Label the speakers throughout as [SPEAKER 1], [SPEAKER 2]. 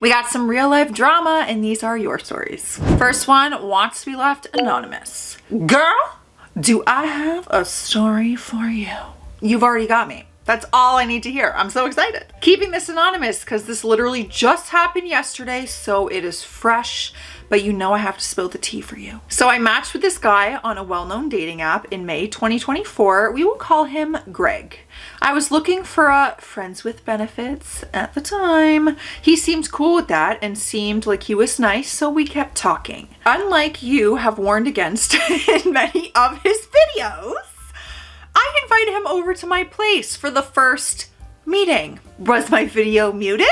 [SPEAKER 1] We got some real life drama and these are your stories. First one wants to be left anonymous. Girl, do I have a story for you? You've already got me. That's all I need to hear. I'm so excited. Keeping this anonymous because this literally just happened yesterday, so it is fresh, but you know I have to spill the tea for you. So I matched with this guy on a well-known dating app in May 2024. We will call him Greg. I was looking for a friends with benefits at the time. He seemed cool with that and seemed like he was nice, so we kept talking. Unlike you have warned against in many of his videos, I invited him over to my place for the first meeting. Was my video muted?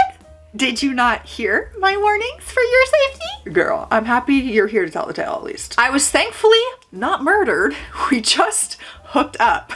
[SPEAKER 1] Did you not hear my warnings for your safety? Girl, I'm happy you're here to tell the tale at least. I was thankfully not murdered. We just hooked up.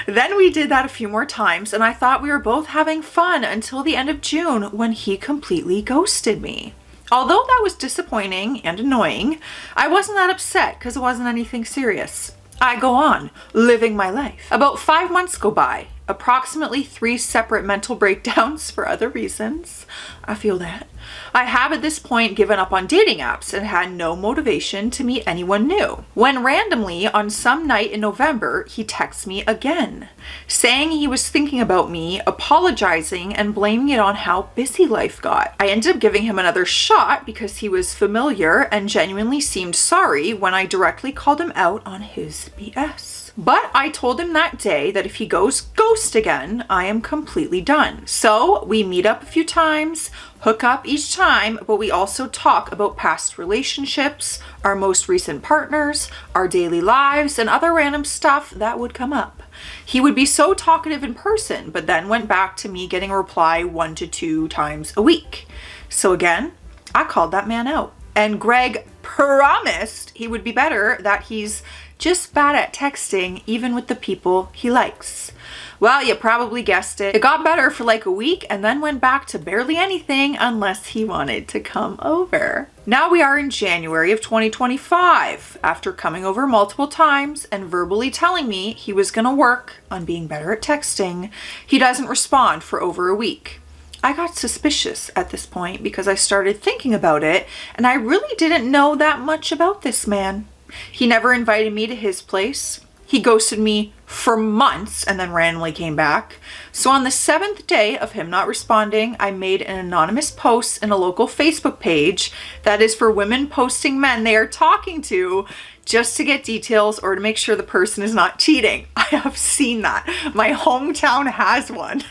[SPEAKER 1] Then we did that a few more times and I thought we were both having fun until the end of June when he completely ghosted me. Although that was disappointing and annoying, I wasn't that upset because it wasn't anything serious. I go on living my life. About 5 months go by, approximately 3 separate mental breakdowns for other reasons. I feel that. I have at this point given up on dating apps and had no motivation to meet anyone new. When randomly on some night in November, he texts me again, saying he was thinking about me, apologizing and blaming it on how busy life got. I ended up giving him another shot because he was familiar and genuinely seemed sorry when I directly called him out on his BS. But I told him that day that if he goes ghost again, I am completely done. So we meet up a few times, hook up each time, but we also talk about past relationships, our most recent partners, our daily lives, and other random stuff that would come up. He would be so talkative in person, but then went back to me getting a reply 1 to 2 times a week. So again, I called that man out. And Greg promised he would be better, that he's just bad at texting even with the people he likes. Well, you probably guessed it. It got better for like a week and then went back to barely anything unless he wanted to come over. Now we are in January of 2025. After coming over multiple times and verbally telling me he was gonna work on being better at texting, he doesn't respond for over a week. I got suspicious at this point because I started thinking about it and I really didn't know that much about this man. He never invited me to his place. He ghosted me for months and then randomly came back. So on the 7th day of him not responding, I made an anonymous post in a local Facebook page that is for women posting men they are talking to just to get details or to make sure the person is not cheating. I have seen that. My hometown has one.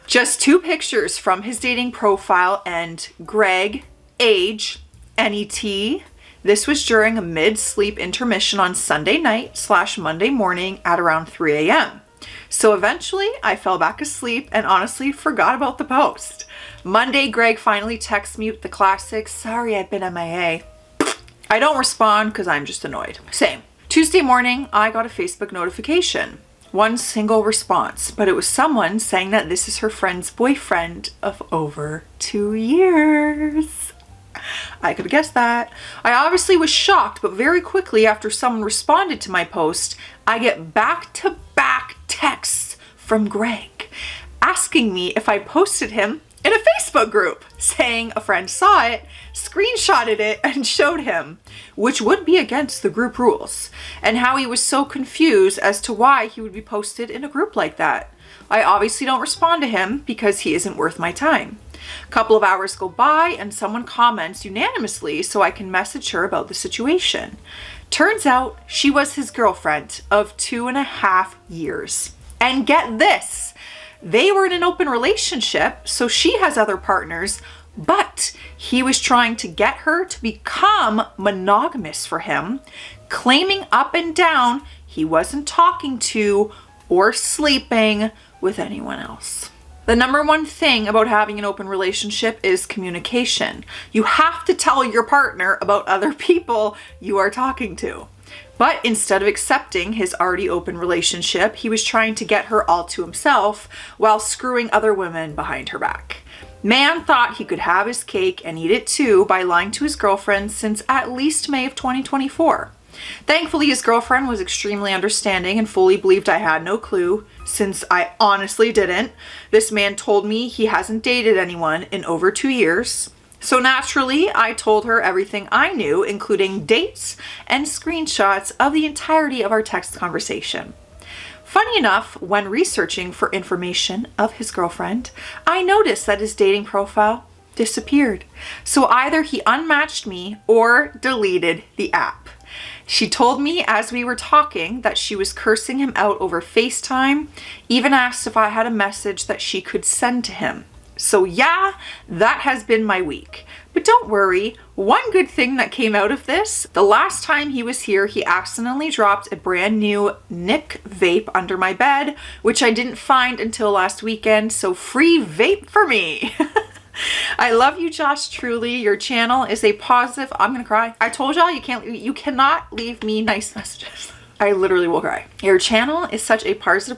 [SPEAKER 1] Just 2 pictures from his dating profile and Greg, age, NET. This was during a mid-sleep intermission on Sunday night / Monday morning at around 3 a.m. So eventually I fell back asleep and honestly forgot about the post. Monday, Greg finally texts me with the classic, "Sorry, I've been MIA." I don't respond because I'm just annoyed. Same. Tuesday morning, I got a Facebook notification. 1 single response, but it was someone saying that this is her friend's boyfriend of over 2 years. I could have guessed that. I obviously was shocked, but very quickly after someone responded to my post, I get back-to-back texts from Greg asking me if I posted him in a Facebook group, saying a friend saw it, screenshotted it, and showed him, which would be against the group rules, and how he was so confused as to why he would be posted in a group like that. I obviously don't respond to him because he isn't worth my time. A couple of hours go by and someone comments unanimously so I can message her about the situation. Turns out she was his girlfriend of 2.5 years. And get this, they were in an open relationship, so she has other partners, but he was trying to get her to become monogamous for him, claiming up and down he wasn't talking to or sleeping with anyone else. The number one thing about having an open relationship is communication. You have to tell your partner about other people you are talking to. But instead of accepting his already open relationship, he was trying to get her all to himself while screwing other women behind her back. Man thought he could have his cake and eat it too by lying to his girlfriend since at least May of 2024. Thankfully, his girlfriend was extremely understanding and fully believed I had no clue, since I honestly didn't. This man told me he hasn't dated anyone in over 2 years. So naturally, I told her everything I knew, including dates and screenshots of the entirety of our text conversation. Funny enough, when researching for information of his girlfriend, I noticed that his dating profile disappeared. So either he unmatched me or deleted the app. She told me as we were talking that she was cursing him out over FaceTime, even asked if I had a message that she could send to him. So yeah, that has been my week. But don't worry, one good thing that came out of this, the last time he was here, he accidentally dropped a brand new Nick vape under my bed, which I didn't find until last weekend, so free vape for me. I love you, Josh, truly. Your channel is a positive. I'm gonna cry. I told y'all you cannot leave me nice messages. I literally will cry. Your channel is such a positive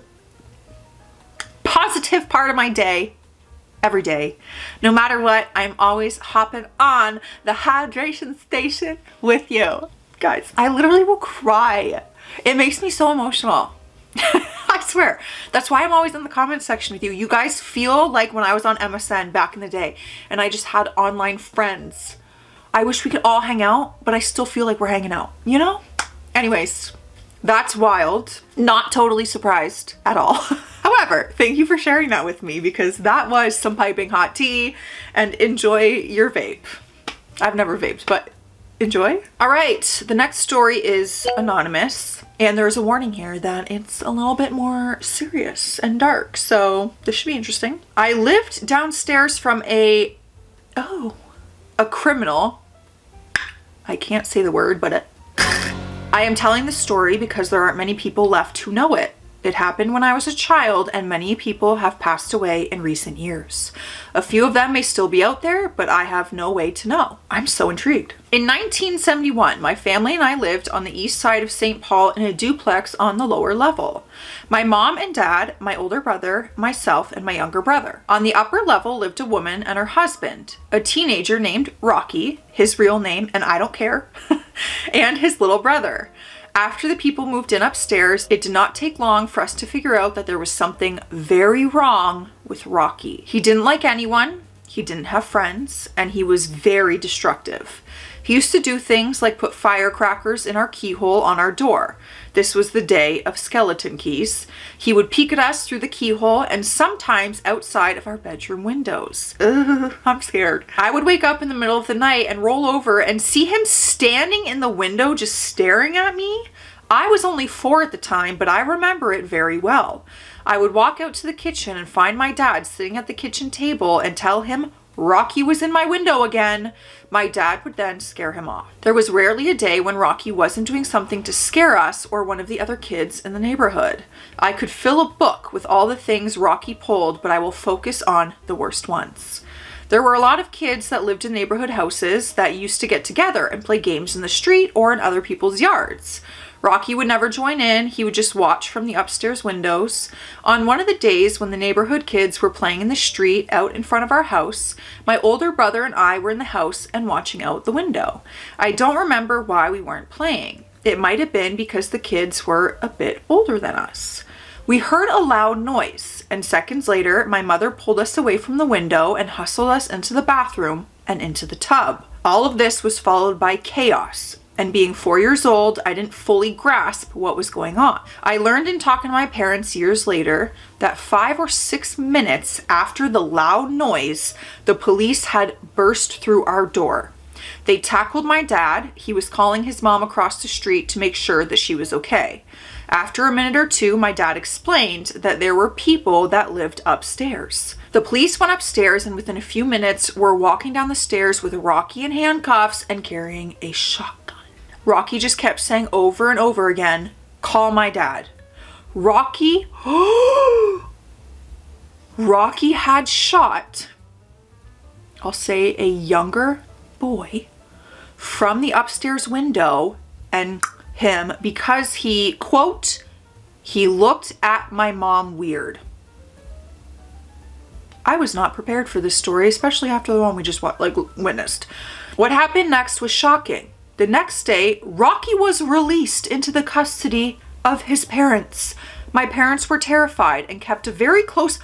[SPEAKER 1] part of my day. Every day. No matter what, I'm always hopping on the hydration station with you. Guys, I literally will cry. It makes me so emotional. I swear. That's why I'm always in the comment section with you. You guys feel like when I was on MSN back in the day and I just had online friends. I wish we could all hang out, but I still feel like we're hanging out, you know? Anyways, that's wild. Not totally surprised at all. However, thank you for sharing that with me because that was some piping hot tea, and enjoy your vape. I've never vaped, but enjoy. All right, the next story is anonymous, and there's a warning here that it's a little bit more serious and dark, so this should be interesting. I lived downstairs from a criminal. I can't say the word, but I am telling the story because there aren't many people left who know it. It happened when I was a child, and many people have passed away in recent years. A few of them may still be out there, but I have no way to know. I'm so intrigued. In 1971, my family and I lived on the east side of St. Paul in a duplex on the lower level. My mom and dad, my older brother, myself, and my younger brother. On the upper level lived a woman and her husband, a teenager named Rocky, his real name, and I don't care, and his little brother. After the people moved in upstairs, it did not take long for us to figure out that there was something very wrong with Rocky. He didn't like anyone, he didn't have friends, and he was very destructive. He used to do things like put firecrackers in our keyhole on our door. This was the day of skeleton keys. He would peek at us through the keyhole and sometimes outside of our bedroom windows. Ugh, I'm scared. I would wake up in the middle of the night and roll over and see him standing in the window just staring at me. I was only 4 at the time, but I remember it very well. I would walk out to the kitchen and find my dad sitting at the kitchen table and tell him Rocky was in my window again. My dad would then scare him off. There was rarely a day when Rocky wasn't doing something to scare us or one of the other kids in the neighborhood. I could fill a book with all the things Rocky pulled, but I will focus on the worst ones. There were a lot of kids that lived in neighborhood houses that used to get together and play games in the street or in other people's yards. Rocky would never join in, he would just watch from the upstairs windows. On one of the days when the neighborhood kids were playing in the street out in front of our house, my older brother and I were in the house and watching out the window. I don't remember why we weren't playing. It might have been because the kids were a bit older than us. We heard a loud noise, and seconds later, my mother pulled us away from the window and hustled us into the bathroom and into the tub. All of this was followed by chaos. And being 4 years old, I didn't fully grasp what was going on. I learned in talking to my parents years later that 5 or 6 minutes after the loud noise, the police had burst through our door. They tackled my dad. He was calling his mom across the street to make sure that she was okay. After a minute or two, my dad explained that there were people that lived upstairs. The police went upstairs and within a few minutes were walking down the stairs with Rocky in handcuffs and carrying a shotgun. Rocky just kept saying over and over again, "Call my dad." Rocky had shot, I'll say, a younger boy from the upstairs window and him because he, quote, he looked at my mom weird. I was not prepared for this story, especially after the one we just witnessed. What happened next was shocking. The next day, Rocky was released into the custody of his parents. My parents were terrified and kept a very close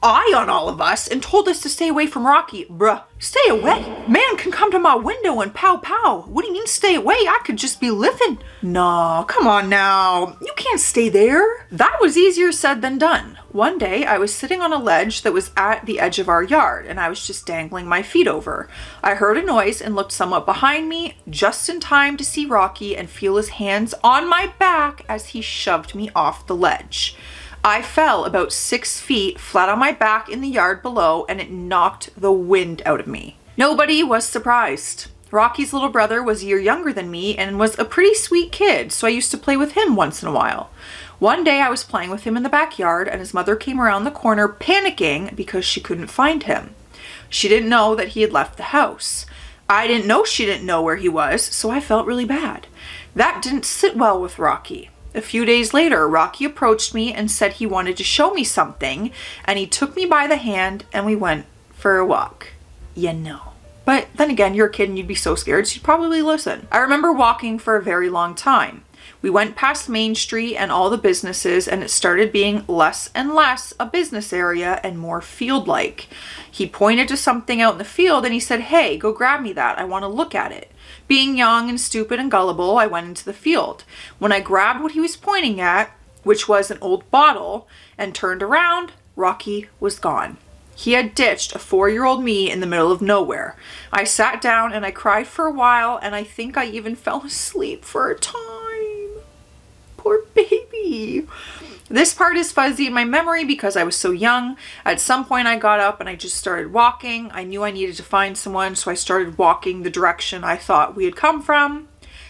[SPEAKER 1] eye on all of us and told us to stay away from Rocky. Bruh, stay away. Man can come to my window and pow pow. What do you mean stay away? I could just be living. No, come on now. You can't stay there. That was easier said than done. One day I was sitting on a ledge that was at the edge of our yard and I was just dangling my feet over. I heard a noise and looked somewhat behind me just in time to see Rocky and feel his hands on my back as he shoved me off the ledge. I fell about 6 feet flat on my back in the yard below and it knocked the wind out of me. Nobody was surprised. Rocky's little brother was a year younger than me and was a pretty sweet kid, so I used to play with him once in a while. One day I was playing with him in the backyard and his mother came around the corner panicking because she couldn't find him. She didn't know that he had left the house. I didn't know she didn't know where he was, so I felt really bad. That didn't sit well with Rocky. A few days later, Rocky approached me and said he wanted to show me something, and he took me by the hand and we went for a walk. You know. But then again, you're a kid and you'd be so scared, so you'd probably listen. I remember walking for a very long time. We went past Main Street and all the businesses, and it started being less and less a business area and more field-like. He pointed to something out in the field and he said, "Hey, go grab me that. I want to look at it." Being young and stupid and gullible, I went into the field. When I grabbed what he was pointing at, which was an old bottle, and turned around, Rocky was gone. He had ditched a 4-year-old me in the middle of nowhere. I sat down and I cried for a while, and I think I even fell asleep for a time. Poor baby. This part is fuzzy in my memory because I was so young. At some point I got up and I just started walking. I knew I needed to find someone, so I started walking the direction I thought we had come from.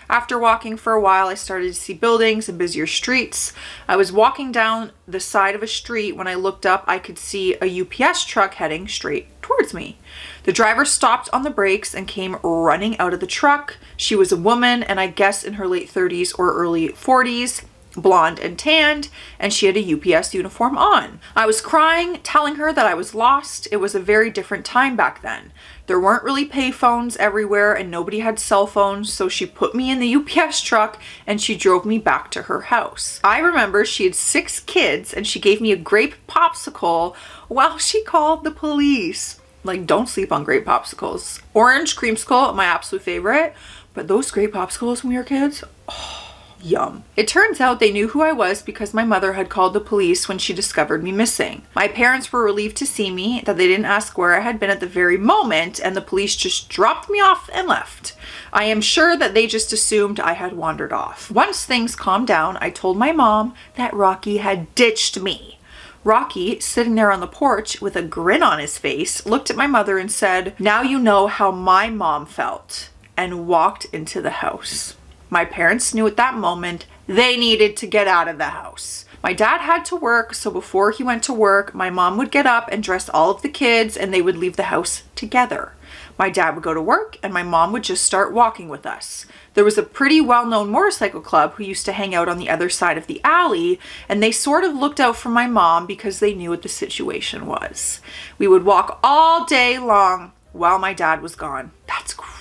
[SPEAKER 1] After walking for a while, I started to see buildings and busier streets. I was walking down the side of a street. When I looked up, I could see a UPS truck heading straight towards me. The driver stopped on the brakes and came running out of the truck. She was a woman, and I guess in her late 30s or early 40s, blonde and tanned, and she had a UPS uniform on. I was crying, telling her that I was lost. It was a very different time back then. There weren't really payphones everywhere and nobody had cell phones, so she put me in the UPS truck and she drove me back to her house. I remember she had 6 kids and she gave me a grape popsicle while she called the police. Like, don't sleep on grape popsicles. Orange creamsicle, my absolute favorite, but those grape popsicles when we were kids, oh. Yum. It turns out they knew who I was because my mother had called the police when she discovered me missing. My parents were relieved to see me, that they didn't ask where I had been at the very moment, and the police just dropped me off and left. I am sure that they just assumed I had wandered off. Once things calmed down, I told my mom that Rocky had ditched me. Rocky, sitting there on the porch with a grin on his face, looked at my mother and said, "Now you know how my mom felt," and walked into the house. My parents knew at that moment they needed to get out of the house. My dad had to work, so before he went to work, my mom would get up and dress all of the kids and they would leave the house together. My dad would go to work and my mom would just start walking with us. There was a pretty well-known motorcycle club who used to hang out on the other side of the alley, and they sort of looked out for my mom because they knew what the situation was. We would walk all day long while my dad was gone. That's crazy.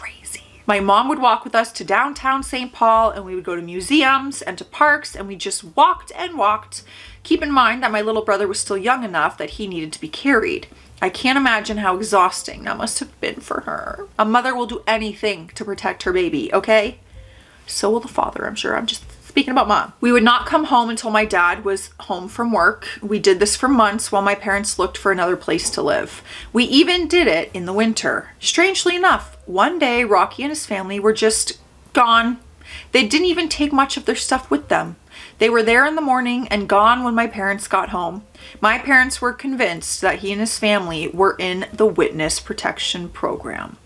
[SPEAKER 1] My mom would walk with us to downtown St. Paul and we would go to museums and to parks and we just walked and walked. Keep in mind that my little brother was still young enough that he needed to be carried. I can't imagine how exhausting that must have been for her. A mother will do anything to protect her baby, okay? So will the father, I'm sure. I'm just speaking about mom. We would not come home until my dad was home from work. We did this for months while my parents looked for another place to live. We even did it in the winter. Strangely enough, one day Rocky and his family were just gone. They didn't even take much of their stuff with them. They were there in the morning and gone when my parents got home. My parents were convinced that he and his family were in the witness protection program.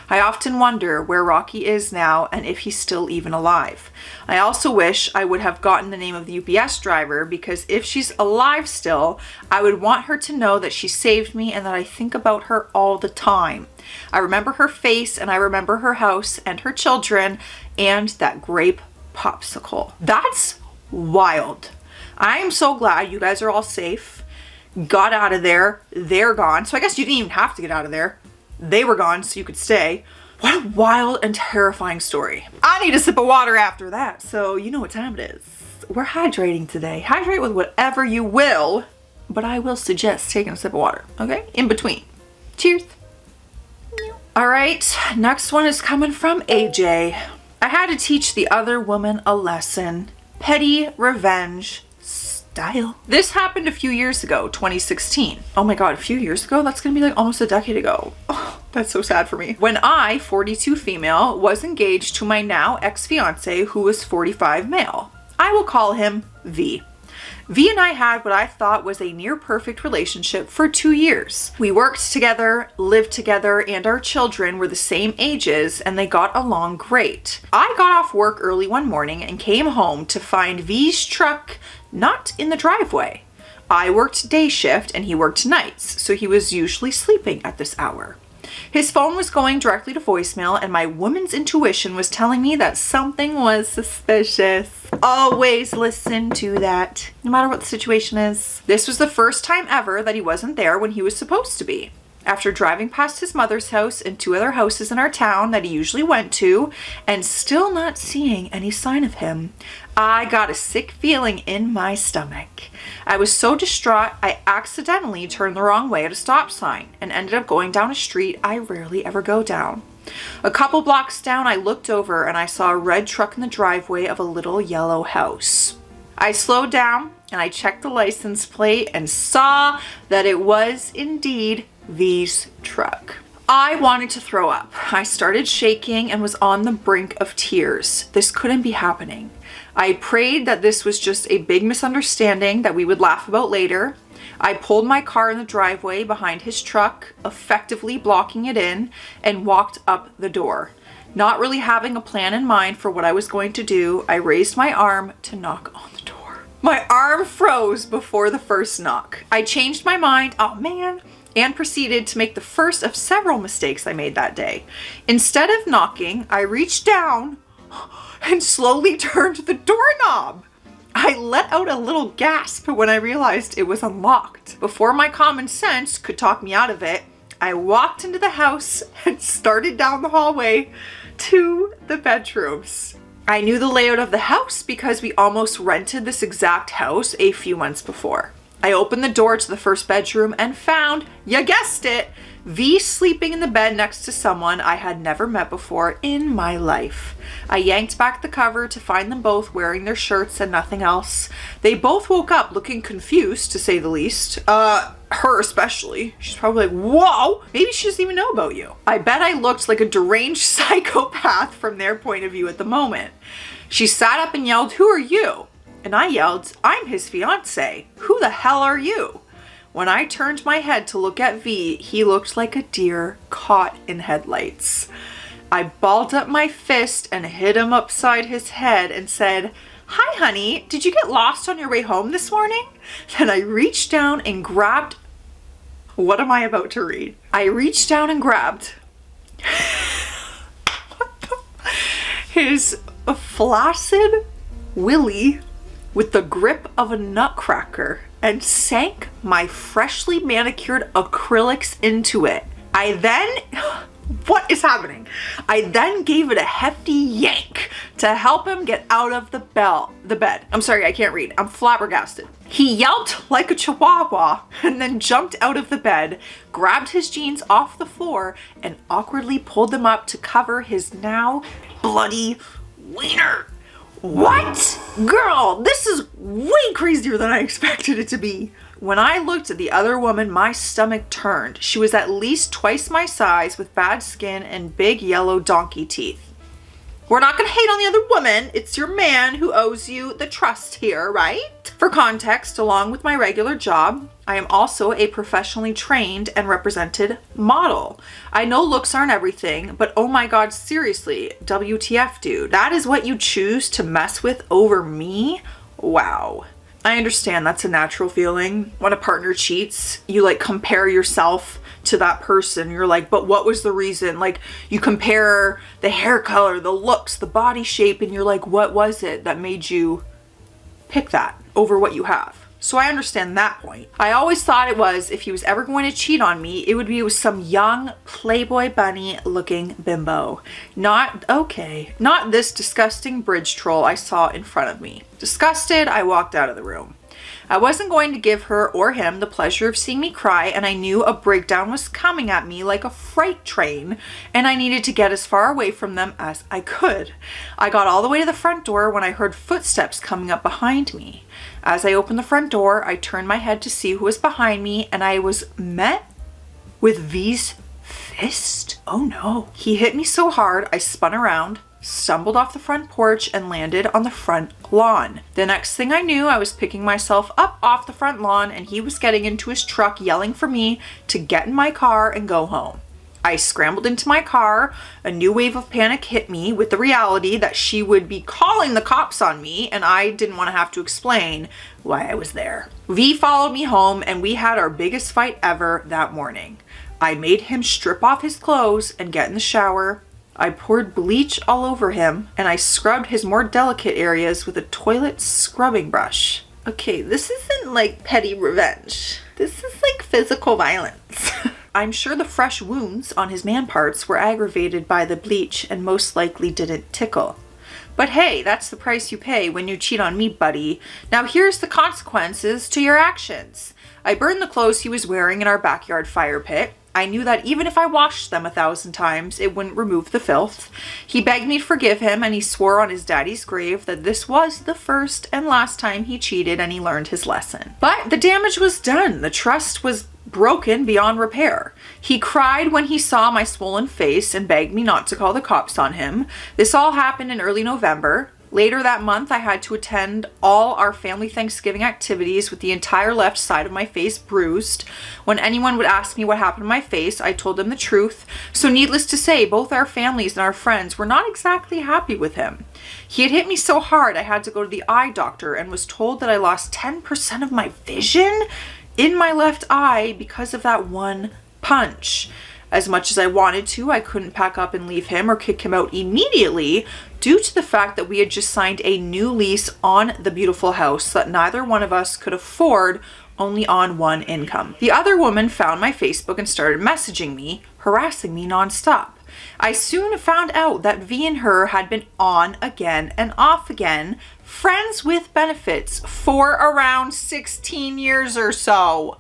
[SPEAKER 1] I often wonder where Rocky is now and if he's still even alive. I also wish I would have gotten the name of the UPS driver, because if she's alive still, I would want her to know that she saved me and that I think about her all the time. I remember her face and I remember her house and her children and that grape popsicle. That's wild. I am so glad you guys are all safe, got out of there, they're gone. So I guess you didn't even have to get out of there. They were gone so you could stay. What a wild and terrifying story. I need a sip of water after that, so you know what time it is. We're hydrating today. Hydrate with whatever you will. but I will suggest taking a sip of water, okay? In between. Cheers. All right, next one is coming from AJ. I had to teach the other woman a lesson. Petty revenge style. This happened a few years ago, 2016. Oh my God, a few years ago? That's gonna be like almost a decade ago. Oh, that's so sad for me. When I, 42 female, was engaged to my now ex-fiance who was 45 male. I will call him V. V and I had what I thought was a near perfect relationship for 2 years. We worked together, lived together, and our children were the same ages and they got along great. I got off work early one morning and came home to find V's truck not in the driveway. I worked day shift and he worked nights, so he was usually sleeping at this hour. His phone was going directly to voicemail and my woman's intuition was telling me that something was suspicious. Always listen to that, no matter what the situation is. This was the first time ever that he wasn't there when he was supposed to be. After driving past his mother's house and 2 other houses in our town that he usually went to, and still not seeing any sign of him, I got a sick feeling in my stomach. I was so distraught, I accidentally turned the wrong way at a stop sign and ended up going down a street I rarely ever go down. A couple blocks down, I looked over and I saw a red truck in the driveway of a little yellow house. I slowed down and I checked the license plate and saw that it was indeed V's truck. I wanted to throw up. I started shaking and was on the brink of tears. This couldn't be happening. I prayed that this was just a big misunderstanding that we would laugh about later. I pulled my car in the driveway behind his truck, effectively blocking it in, and walked up the door. Not really having a plan in mind for what I was going to do, I raised my arm to knock on the door. My arm froze before the first knock. I changed my mind, oh man, and proceeded to make the first of several mistakes I made that day. Instead of knocking, I reached down and slowly turned the doorknob. I let out a little gasp when I realized it was unlocked. Before my common sense could talk me out of it, I walked into the house and started down the hallway to the bedrooms. I knew the layout of the house because we almost rented this exact house a few months before. I opened the door to the first bedroom and found, you guessed it, V sleeping in the bed next to someone I had never met before in my life. I yanked back the cover to find them both wearing their shirts and nothing else. They both woke up looking confused, to say the least. Her especially. She's probably like, whoa, maybe she doesn't even know about you. I bet I looked like a deranged psychopath from their point of view at the moment. She sat up and yelled, who are you? And I yelled, I'm his fiance. Who the hell are you? When I turned my head to look at V, he looked like a deer caught in headlights. I balled up my fist and hit him upside his head and said, hi honey, did you get lost on your way home this morning? Then I reached down and grabbed, what am I about to read? I reached down and grabbed his flaccid willy with the grip of a nutcracker and sank my freshly manicured acrylics into it. I then, what is happening? I then gave it a hefty yank to help him get out of the bed. I'm sorry, I can't read. I'm flabbergasted. He yelped like a chihuahua and then jumped out of the bed, grabbed his jeans off the floor, and awkwardly pulled them up to cover his now bloody wiener. What? Girl, this is way crazier than I expected it to be. When I looked at the other woman, my stomach turned. She was at least twice my size with bad skin and big yellow donkey teeth. We're not gonna hate on the other woman. It's your man who owes you the trust here, right? For context, along with my regular job, I am also a professionally trained and represented model. I know looks aren't everything, but oh my God, seriously, WTF, dude. That is what you choose to mess with over me? Wow. I understand that's a natural feeling. When a partner cheats, you like compare yourself to that person. You're like, but what was the reason? Like you compare the hair color, the looks, the body shape, and you're like, what was it that made you pick that over what you have? So I understand that point. I always thought it was, if he was ever going to cheat on me, it would be with some young Playboy bunny looking bimbo. Not this disgusting bridge troll I saw in front of me. Disgusted, I walked out of the room. I wasn't going to give her or him the pleasure of seeing me cry, and I knew a breakdown was coming at me like a freight train, and I needed to get as far away from them as I could. I got all the way to the front door when I heard footsteps coming up behind me. As I opened the front door, I turned my head to see who was behind me, and I was met with V's fist. Oh no. He hit me so hard, I spun around, stumbled off the front porch, and landed on the front lawn. The next thing I knew, I was picking myself up off the front lawn, and he was getting into his truck yelling for me to get in my car and go home. I scrambled into my car. A new wave of panic hit me with the reality that she would be calling the cops on me, and I didn't want to have to explain why I was there. V followed me home, and we had our biggest fight ever that morning. I made him strip off his clothes and get in the shower. I poured bleach all over him, and I scrubbed his more delicate areas with a toilet scrubbing brush. Okay, this isn't like petty revenge. This is like physical violence. I'm sure the fresh wounds on his man parts were aggravated by the bleach and most likely didn't tickle. But hey, that's the price you pay when you cheat on me, buddy. Now here's the consequences to your actions. I burned the clothes he was wearing in our backyard fire pit. I knew that even if I washed them 1,000 times, it wouldn't remove the filth. He begged me to forgive him, and he swore on his daddy's grave that this was the first and last time he cheated, and he learned his lesson. But the damage was done. The trust was broken beyond repair. He cried when he saw my swollen face and begged me not to call the cops on him. This all happened in early November. Later that month, I had to attend all our family Thanksgiving activities with the entire left side of my face bruised. When anyone would ask me what happened to my face, I told them the truth. So needless to say, both our families and our friends were not exactly happy with him. He had hit me so hard I had to go to the eye doctor and was told that I lost 10% of my vision in my left eye because of that one punch. As much as I wanted to, I couldn't pack up and leave him or kick him out immediately due to the fact that we had just signed a new lease on the beautiful house that neither one of us could afford, only on one income. The other woman found my Facebook and started messaging me, harassing me nonstop. I soon found out that V and her had been on again and off again, friends with benefits for around 16 years or so.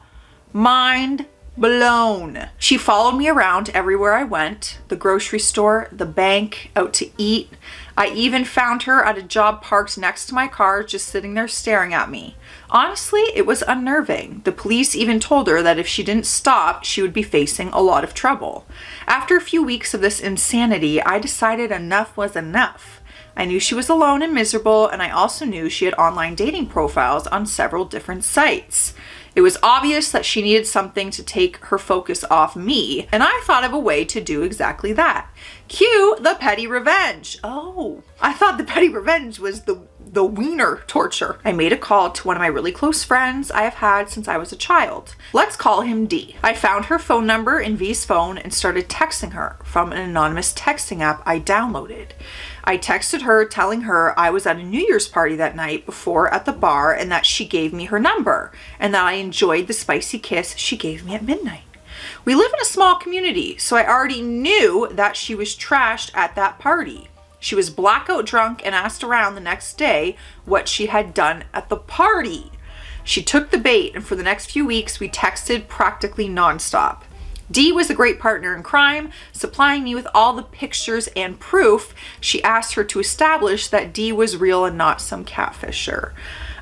[SPEAKER 1] Mind blown. She followed me around everywhere I went, the grocery store, the bank, out to eat. I even found her at a job parked next to my car, just sitting there staring at me. Honestly, it was unnerving. The police even told her that if she didn't stop, she would be facing a lot of trouble. After a few weeks of this insanity, I decided enough was enough. I knew she was alone and miserable, and I also knew she had online dating profiles on several different sites. It was obvious that she needed something to take her focus off me, and I thought of a way to do exactly that. Cue the petty revenge. Oh, I thought the petty revenge was the wiener torture. I made a call to one of my really close friends I have had since I was a child. Let's call him D. I found her phone number in V's phone and started texting her from an anonymous texting app I downloaded. I texted her telling her I was at a New Year's party that night before at the bar and that she gave me her number and that I enjoyed the spicy kiss she gave me at midnight. We live in a small community, so I already knew that she was trashed at that party. She was blackout drunk and asked around the next day what she had done at the party. She took the bait, and for the next few weeks we texted practically nonstop. D was a great partner in crime, supplying me with all the pictures and proof. She asked her to establish that D was real and not some catfisher.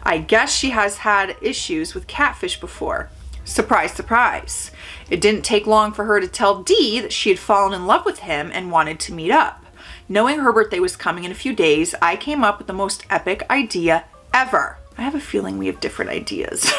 [SPEAKER 1] I guess she has had issues with catfish before. Surprise, surprise. It didn't take long for her to tell D that she had fallen in love with him and wanted to meet up. Knowing her birthday was coming in a few days, I came up with the most epic idea ever. I have a feeling we have different ideas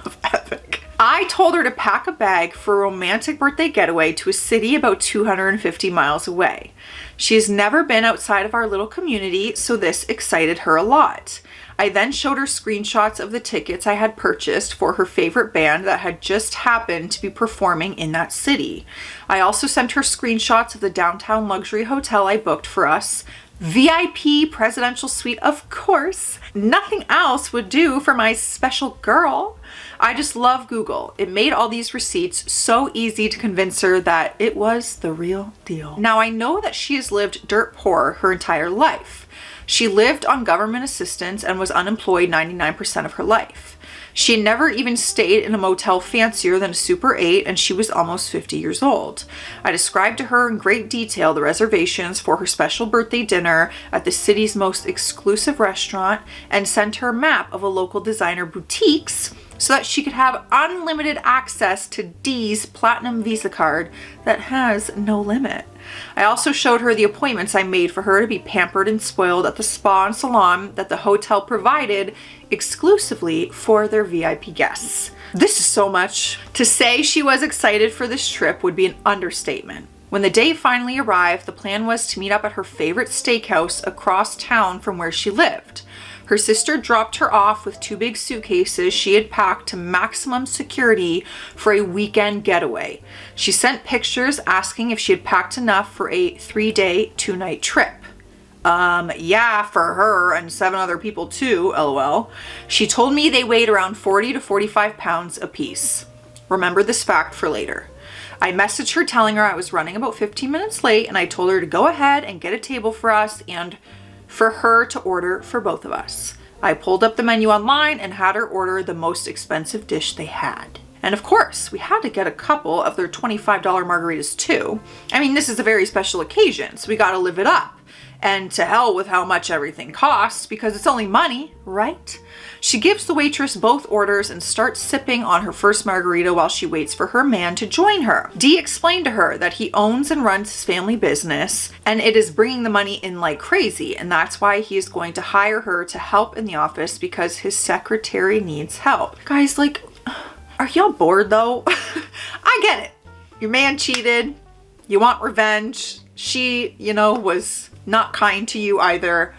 [SPEAKER 1] of epic. I told her to pack a bag for a romantic birthday getaway to a city about 250 miles away. She has never been outside of our little community, so this excited her a lot. I then showed her screenshots of the tickets I had purchased for her favorite band that had just happened to be performing in that city. I also sent her screenshots of the downtown luxury hotel I booked for us, VIP presidential suite, of course. Nothing else would do for my special girl. I just love Google. It made all these receipts so easy to convince her that it was the real deal. Now I know that she has lived dirt poor her entire life. She lived on government assistance and was unemployed 99% of her life. She had never even stayed in a motel fancier than a Super 8, and she was almost 50 years old. I described to her in great detail the reservations for her special birthday dinner at the city's most exclusive restaurant and sent her a map of a local designer boutiques so that she could have unlimited access to Dee's Platinum Visa card that has no limit. I also showed her the appointments I made for her to be pampered and spoiled at the spa and salon that the hotel provided exclusively for their VIP guests. This is so much. To say she was excited for this trip would be an understatement. When the day finally arrived, the plan was to meet up at her favorite steakhouse across town from where she lived. Her sister dropped her off with 2 big suitcases she had packed to maximum security for a weekend getaway. She sent pictures asking if she had packed enough for a 3-day, 2-night trip. Yeah, for her and 7 other people too, lol. She told me they weighed around 40 to 45 pounds apiece. Remember this fact for later. I messaged her telling her I was running about 15 minutes late, and I told her to go ahead and get a table for us and for her to order for both of us. I pulled up the menu online and had her order the most expensive dish they had. And of course, we had to get a couple of their $25 margaritas too. I mean, this is a very special occasion, so we gotta live it up. And to hell with how much everything costs, because it's only money, right? She gives the waitress both orders and starts sipping on her first margarita while she waits for her man to join her. Dee explained to her that he owns and runs his family business, and it is bringing the money in like crazy, and that's why he is going to hire her to help in the office because his secretary needs help. Guys, like, are y'all bored though? I get it. Your man cheated. You want revenge. She, was not kind to you either.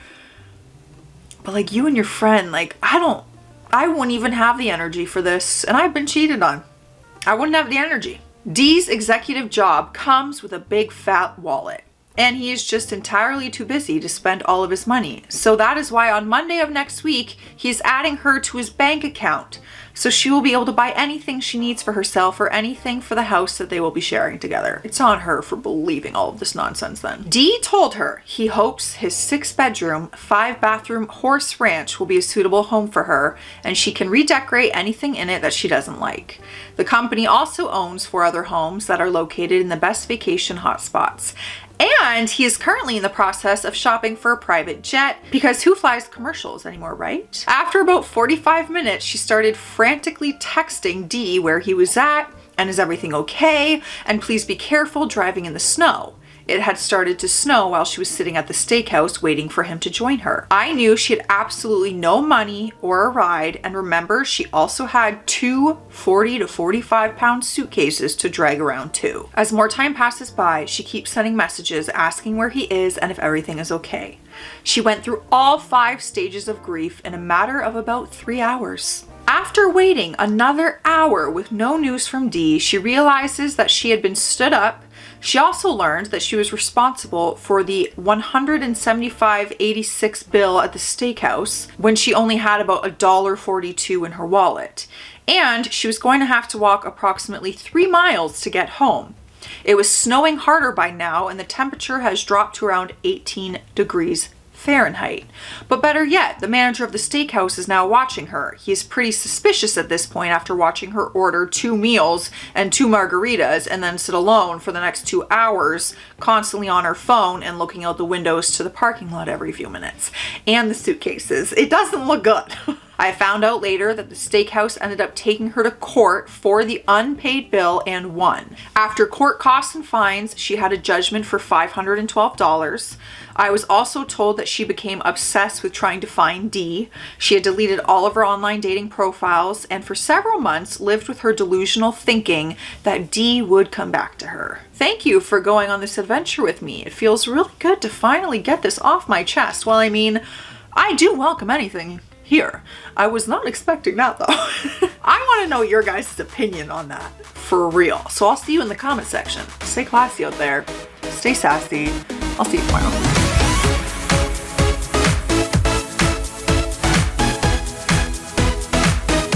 [SPEAKER 1] But like, you and your friend, like, I wouldn't even have the energy for this, and I've been cheated on. I wouldn't have the energy. Dee's executive job comes with a big fat wallet, and he is just entirely too busy to spend all of his money. So that is why on Monday of next week, he's adding her to his bank account, so she will be able to buy anything she needs for herself or anything for the house that they will be sharing together. It's on her for believing all of this nonsense then. Dee told her he hopes his 6-bedroom, 5-bathroom horse ranch will be a suitable home for her, and she can redecorate anything in it that she doesn't like. The company also owns 4 other homes that are located in the best vacation hotspots. And he is currently in the process of shopping for a private jet, because who flies commercials anymore, right? After about 45 minutes, she started frantically texting Dee where he was at, and is everything okay, and please be careful driving in the snow. It had started to snow while she was sitting at the steakhouse waiting for him to join her. I knew she had absolutely no money or a ride, and remember, she also had 2 40 to 45 pound suitcases to drag around too. As more time passes by, she keeps sending messages asking where he is and if everything is okay. She went through all 5 stages of grief in a matter of about 3 hours. After waiting another hour with no news from Dee, she realizes that she had been stood up. She also learned that she was responsible for the $175.86 bill at the steakhouse when she only had about $1.42 in her wallet. And she was going to have to walk approximately 3 miles to get home. It was snowing harder by now, and the temperature has dropped to around 18 degrees Fahrenheit. But better yet, the manager of the steakhouse is now watching her. He is pretty suspicious at this point after watching her order 2 meals and 2 margaritas and then sit alone for the next 2 hours, constantly on her phone and looking out the windows to the parking lot every few minutes. And the suitcases. It doesn't look good. I found out later that the steakhouse ended up taking her to court for the unpaid bill and won. After court costs and fines, she had a judgment for $512. I was also told that she became obsessed with trying to find Dee. She had deleted all of her online dating profiles and for several months lived with her delusional thinking that Dee would come back to her. Thank you for going on this adventure with me. It feels really good to finally get this off my chest. Well, I mean, I do welcome anything here. I was not expecting that though. I want to know your guys' opinion on that. For real. So I'll see you in the comment section. Stay classy out there. Stay sassy. I'll see you tomorrow.